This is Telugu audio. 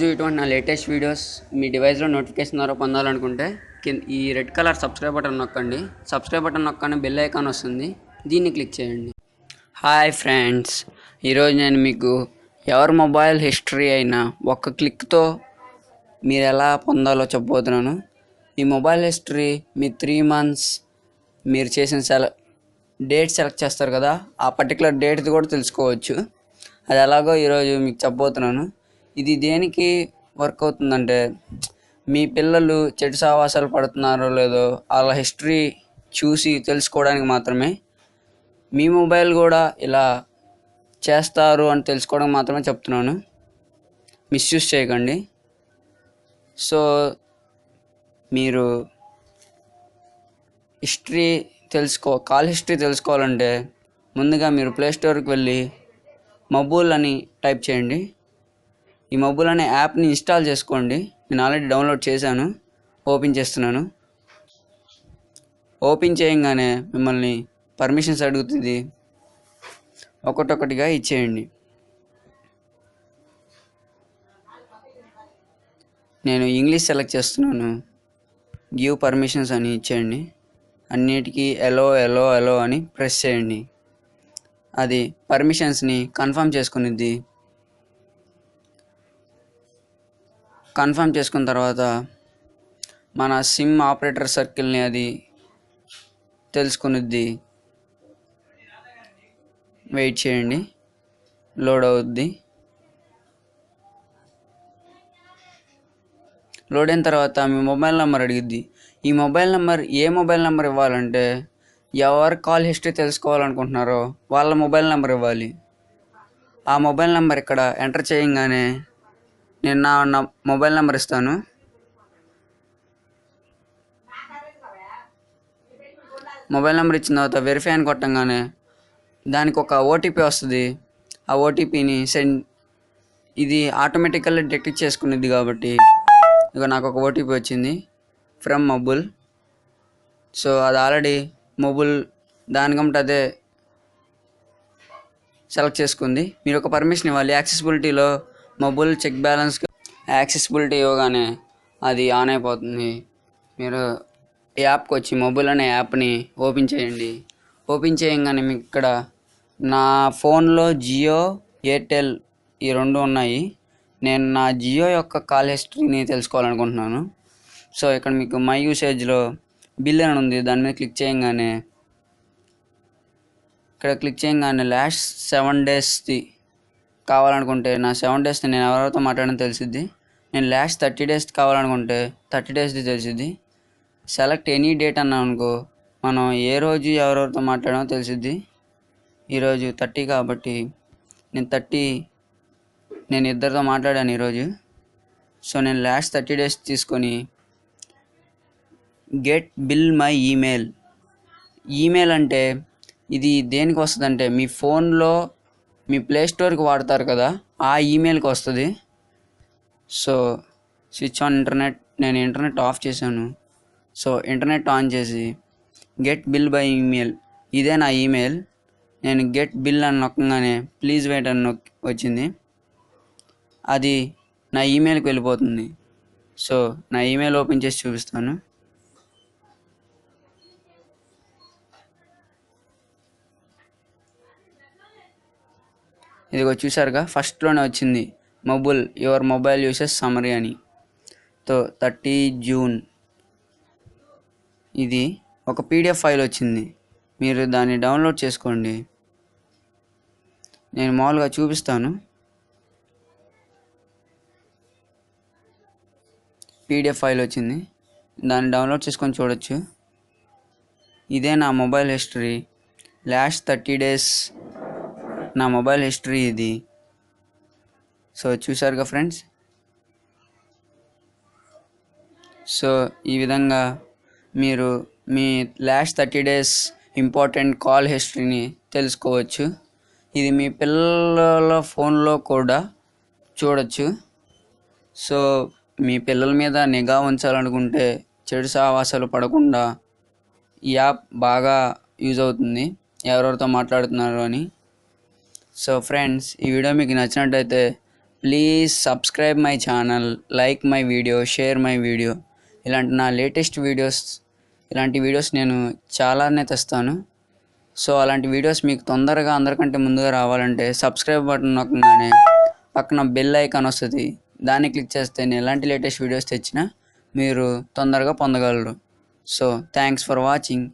రోజు ఇటువంటి నా లేటెస్ట్ వీడియోస్ మీ డివైస్లో నోటిఫికేషన్ ద్వారా పొందాలనుకుంటే ఈ రెడ్ కలర్ సబ్స్క్రైబ్ బటన్ నొక్కండి. సబ్స్క్రైబ్ బటన్ నొక్కగానే బెల్ ఐకాన్ వస్తుంది, దీన్ని క్లిక్ చేయండి. హాయ్ ఫ్రెండ్స్, ఈరోజు నేను మీకు ఎవరి మొబైల్ హిస్టరీ అయినా ఒక్క క్లిక్తో మీరు ఎలా పొందాలో చెప్పబోతున్నాను. ఈ మొబైల్ హిస్టరీ మీ 3 months మీరు చేసిన డేట్ సెలెక్ట్ చేస్తారు కదా, ఆ పర్టికులర్ డేట్ది కూడా తెలుసుకోవచ్చు. అది ఎలాగో ఈరోజు మీకు చెప్పబోతున్నాను. ఇది దేనికి వర్క్ అవుతుందంటే, మీ పిల్లలు చెడు సావాసాలు పడుతున్నారో లేదో వాళ్ళ హిస్టరీ చూసి తెలుసుకోవడానికి మాత్రమే. మీ మొబైల్ కూడా ఇలా చేస్తారు అని తెలుసుకోవడానికి మాత్రమే చెప్తున్నాను. మిస్యూజ్ చేయకండి. సో మీరు కాల్ హిస్టరీ తెలుసుకోవాలంటే ముందుగా మీరు ప్లేస్టోర్కి వెళ్ళి మొబైల్ అని టైప్ చేయండి. ఈ మొబైల్ అనే యాప్ని ఇన్స్టాల్ చేసుకోండి. నేను ఆల్రెడీ డౌన్లోడ్ చేశాను, ఓపెన్ చేస్తున్నాను. ఓపెన్ చేయగానే మిమ్మల్ని పర్మిషన్స్ అడుగుతుంది, ఒక్కొక్కటిగా ఇచ్చేయండి. నేను ఇంగ్లీష్ సెలెక్ట్ చేస్తున్నాను. గివ్ పర్మిషన్స్ అని ఇచ్చేయండి. అన్నిటికీ ఎలో ఎలో ఎలో అని ప్రెస్ చేయండి. అది పర్మిషన్స్ని కన్ఫర్మ్ చేసుకునిద్ది. కన్ఫర్మ్ చేసుకున్న తర్వాత మన సిమ్ ఆపరేటర్ సర్కిల్ని అది తెలుసుకునిద్ది. వెయిట్ చేయండి, లోడ్ అవుద్ది. లోడ్ అయిన తర్వాత మీ మొబైల్ నెంబర్ అడిగిద్ది. ఈ మొబైల్ నెంబర్ ఏ మొబైల్ నెంబర్ ఇవ్వాలంటే, ఎవరు కాల్ హిస్టరీ తెలుసుకోవాలనుకుంటున్నారో వాళ్ళ మొబైల్ నెంబర్ ఇవ్వాలి. ఆ మొబైల్ నెంబర్ ఇక్కడ ఎంటర్ చేయగానే నేను నా మొబైల్ నెంబర్ ఇస్తాను. మొబైల్ నెంబర్ ఇచ్చిన తర్వాత వెరిఫై అని కొట్టంగానే దానికి ఒక ఓటీపీ వస్తుంది. ఆ ఓటీపీని ఇది ఆటోమేటికల్లీ డిటెక్ట్ చేసుకునేది కాబట్టి ఇక నాకు ఒక ఓటీపీ వచ్చింది ఫ్రమ్ మొబైల్. సో అది ఆల్రెడీ మొబైల్ దానికంటే అదే సెలెక్ట్ చేసుకుంది. మీరు ఒక పర్మిషన్ ఇవ్వాలి. యాక్సెసిబిలిటీలో మొబైల్ చెక్ బ్యాలెన్స్ యాక్సెసిబిలిటీ ఇవ్వగానే అది ఆన్ అయిపోతుంది. మీరు యాప్కి వచ్చి మొబైల్ అనే యాప్ని ఓపెన్ చేయండి. ఓపెన్ చేయగానే మీకు ఇక్కడ నా ఫోన్లో జియో, ఎయిర్టెల్ ఈ 2 ఉన్నాయి. నేను నా జియో యొక్క కాల్ హిస్టరీని తెలుసుకోవాలనుకుంటున్నాను. సో ఇక్కడ మీకు మై యూసేజ్లో బిల్ అని ఉంది, దాని మీద క్లిక్ చేయగానే లాస్ట్ 7 daysది కావాలనుకుంటే నా 7 daysది నేను ఎవరితో మాట్లాడడం తెలిసిద్ది. నేను లాస్ట్ 30 days కావాలనుకుంటే 30 daysది తెలిసిద్ది. సెలెక్ట్ ఎనీ డేట్ అన్నాం అనుకో, మనం ఏ రోజు ఎవరెవరితో మాట్లాడామో తెలిసిద్ది. ఈరోజు 30 కాబట్టి నేను ఇద్దరితో మాట్లాడాను ఈరోజు. సో నేను లాస్ట్ 30 days తీసుకొని గెట్ బిల్ మై ఈమెయిల్ అంటే ఇది దేనికి వస్తుందంటే, మీ ఫోన్లో మీ ప్లేస్టోర్కి వాడతారు కదా, ఆ ఈమెయిల్కి వస్తుంది. సో స్విచ్ ఆన్ ఇంటర్నెట్, నేను ఇంటర్నెట్ ఆఫ్ చేశాను. సో ఇంటర్నెట్ ఆన్ చేసి గెట్ బిల్ బై ఈమెయిల్, ఇదే నా ఈమెయిల్. నేను గెట్ బిల్ అని నొక్కగానే ప్లీజ్ వెయిట్ అని వచ్చింది. అది నా ఈమెయిల్కి వెళ్ళిపోతుంది. సో నా ఈమెయిల్ ఓపెన్ చేసి చూపిస్తాను. ఇదిగో చూసారుగా, ఫస్ట్లోనే వచ్చింది యువర్ మొబైల్ యూసేజ్ సమ్మరీ అని. 30 June ఇది ఒక పీడిఎఫ్ ఫైల్ వచ్చింది. మీరు దాన్ని డౌన్లోడ్ చేసుకోండి. నేను మామూలుగా చూపిస్తాను. పీడిఎఫ్ ఫైల్ వచ్చింది, దాన్ని డౌన్లోడ్ చేసుకొని చూడొచ్చు. ఇదే నా మొబైల్ హిస్టరీ. లాస్ట్ 30 days నా మొబైల్ హిస్టరీ ఇది. సో చూసారుగా ఫ్రెండ్స్. సో ఈ విధంగా మీరు మీ లాస్ట్ 30 days ఇంపార్టెంట్ కాల్ హిస్టరీని తెలుసుకోవచ్చు. ఇది మీ పిల్లల ఫోన్లో కూడా చూడొచ్చు. సో మీ పిల్లల మీద నిఘా ఉంచాలనుకుంటే, చెడు సావాసాలు పడకుండా ఈ యాప్ బాగా యూజ్ అవుతుంది, ఎవరెవరితో మాట్లాడుతున్నారు అని. సో ఫ్రెండ్స్, ఈ వీడియో మీకు నచ్చినట్టయితే please subscribe my channel, like my video, share my video. ఇలాంటి నా లేటెస్ట్ వీడియోస్, ఇలాంటి వీడియోస్ నేను చాలానే తెస్తాను. సో అలాంటి వీడియోస్ మీకు తొందరగా అందరికంటే ముందుగా రావాలంటే సబ్స్క్రైబ్ బటన్ నొక్కగానే పక్కన బెల్ ఐకాన్ వస్తుంది. దాన్ని క్లిక్ చేస్తే నేను ఎలాంటి లేటెస్ట్ వీడియోస్ తెచ్చినా మీరు తొందరగా పొందగలరు. So thanks for watching.